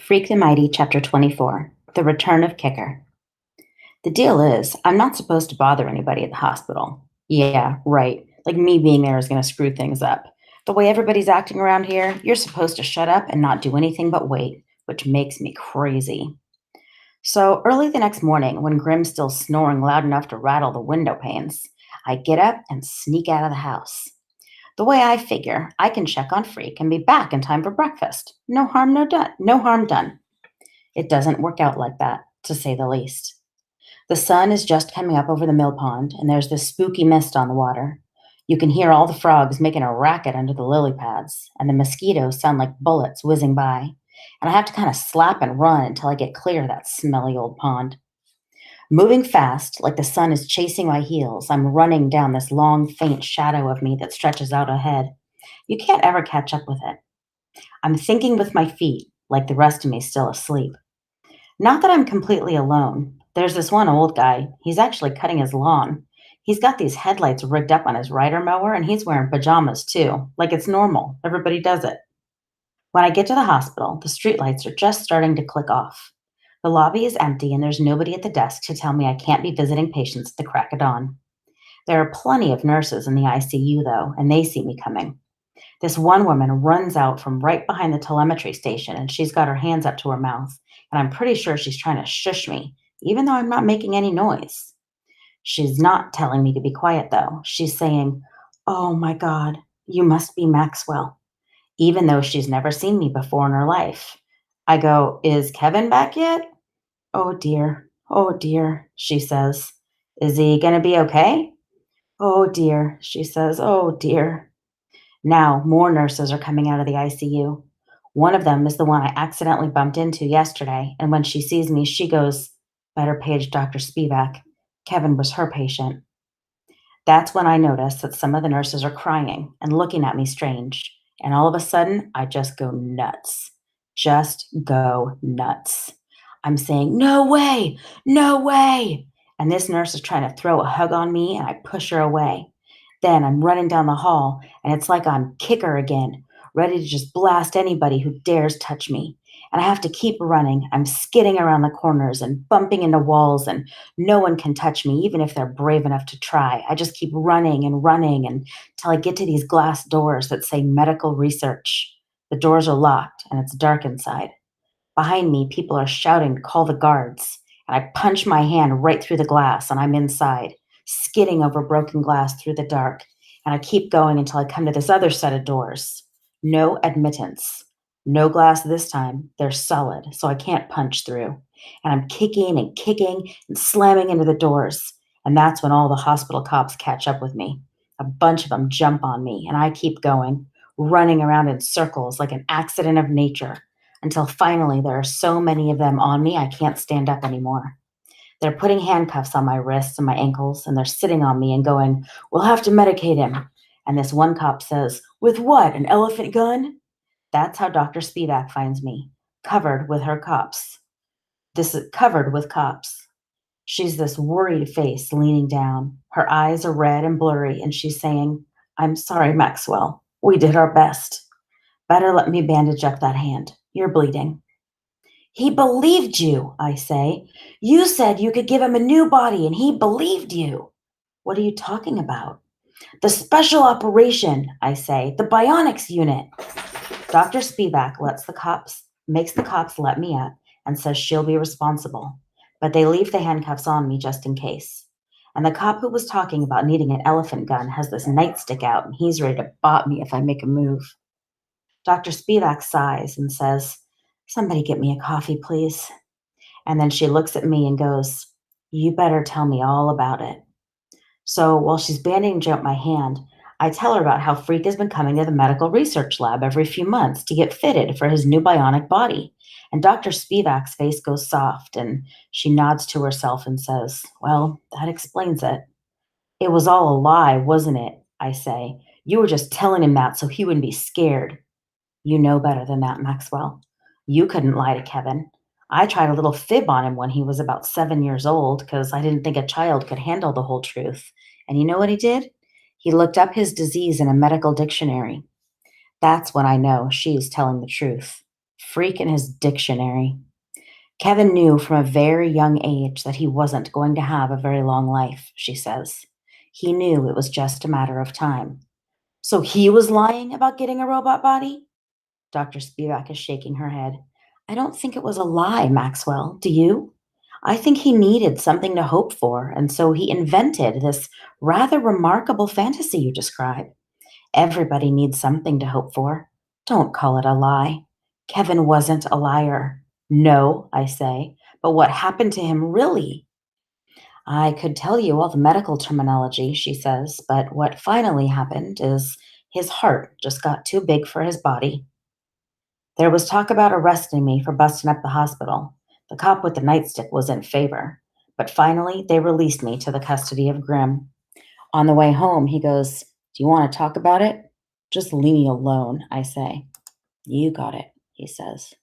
Freak the Mighty, Chapter 24 The Return of Kicker. The deal is, I'm not supposed to bother anybody at the hospital. Yeah, right. Like me being there is going to screw things up. The way everybody's acting around here, you're supposed to shut up and not do anything but wait, which makes me crazy. So early the next morning, when Grim's still snoring loud enough to rattle the window panes, I get up and sneak out of the house. The way I figure, I can check on Freak and be back in time for breakfast. No harm, no done. No harm done. It doesn't work out like that, to say the least. The sun is just coming up over the mill pond, and there's this spooky mist on the water. You can hear all the frogs making a racket under the lily pads, and the mosquitoes sound like bullets whizzing by. And I have to kind of slap and run until I get clear of that smelly old pond. Moving fast, like the sun is chasing my heels, I'm running down this long, faint shadow of me that stretches out ahead. You can't ever catch up with it. I'm thinking with my feet, like the rest of me still asleep. Not that I'm completely alone. There's this one old guy. He's actually cutting his lawn. He's got these headlights rigged up on his rider mower, and he's wearing pajamas too, like it's normal. Everybody does it. When I get to the hospital, the streetlights are just starting to click off. The lobby is empty, and there's nobody at the desk to tell me I can't be visiting patients at the crack of dawn. There are plenty of nurses in the ICU, though, and they see me coming. This one woman runs out from right behind the telemetry station and she's got her hands up to her mouth. And I'm pretty sure she's trying to shush me, even though I'm not making any noise. She's not telling me to be quiet, though. She's saying, "Oh my God, you must be Maxwell," even though she's never seen me before in her life. I go, "Is Kevin back yet?" Oh dear, she says. "Is he going to be okay?" "Oh dear," she says. "Oh dear." Now, more nurses are coming out of the ICU. One of them is the one I accidentally bumped into yesterday, and when she sees me, she goes, "Better page Dr. Spivak. Kevin was her patient." That's when I notice that some of the nurses are crying and looking at me strange, and all of a sudden, I just go nuts. Just go nuts. I'm saying, "No way! No way!" And this nurse is trying to throw a hug on me, and I push her away. Then I'm running down the hall, and it's like I'm Kicker again, ready to just blast anybody who dares touch me. And I have to keep running. I'm skidding around the corners and bumping into walls, and no one can touch me, even if they're brave enough to try. I just keep running and running until I get to these glass doors that say medical research. The doors are locked, and it's dark inside. Behind me, people are shouting to call the guards, and I punch my hand right through the glass, and I'm inside, skidding over broken glass through the dark. And I keep going until I come to this other set of doors. No admittance. No glass this time. They're solid, so I can't punch through. And I'm kicking and slamming into the doors. And that's when all the hospital cops catch up with me. A bunch of them jump on me, and I keep going, running around in circles like an accident of nature until finally there are so many of them on me I can't stand up anymore. They're putting handcuffs on my wrists and my ankles, and they're sitting on me and going, "We'll have to medicate him." And this one cop says, "With what? An elephant gun?" That's how Dr. Spivak finds me, covered with her cops. This is covered with cops. She's this worried face leaning down. Her eyes are red and blurry, and she's saying, "I'm sorry, Maxwell. We did our best. Better let me bandage up that hand. You're bleeding." "He believed you," I say. "You said you could give him a new body, and he believed you." "What are you talking about?" "The special operation," I say. "The bionics unit." Dr. Spivak makes the cops let me up and says she'll be responsible. But they leave the handcuffs on me just in case. And the cop who was talking about needing an elephant gun has this nightstick out, and he's ready to bop me if I make a move. Dr. Spivak sighs and says, "Somebody get me a coffee, please." And then she looks at me and goes, "You better tell me all about it." So while she's bandaging up my hand, I tell her about how Freak has been coming to the medical research lab every few months to get fitted for his new bionic body. And Dr. Spivak's face goes soft and she nods to herself and says, "Well, that explains it." "It was all a lie, wasn't it?" I say. "You were just telling him that so he wouldn't be scared." "You know better than that, Maxwell. You couldn't lie to Kevin. I tried a little fib on him when he was about 7 years old because I didn't think a child could handle the whole truth. And you know what he did? He looked up his disease in a medical dictionary. That's when I know she's telling the truth." Freak in his dictionary. Kevin knew from a very young age that he wasn't going to have a very long life, she says. He knew it was just a matter of time. So he was lying about getting a robot body? Dr. Spivak is shaking her head. I don't think it was a lie, Maxwell. Do you? I think he needed something to hope for, and so he invented this rather remarkable fantasy you describe. Everybody needs something to hope for. Don't call it a lie. Kevin wasn't a liar. No, I say. But what happened to him really? I could tell you all the medical terminology, she says, but what finally happened is his heart just got too big for his body. There was talk about arresting me for busting up the hospital. The cop with the nightstick was in favor. But finally, they released me to the custody of Grimm. On the way home, he goes, Do you want to talk about it? Just leave me alone, I say. You got it, he says.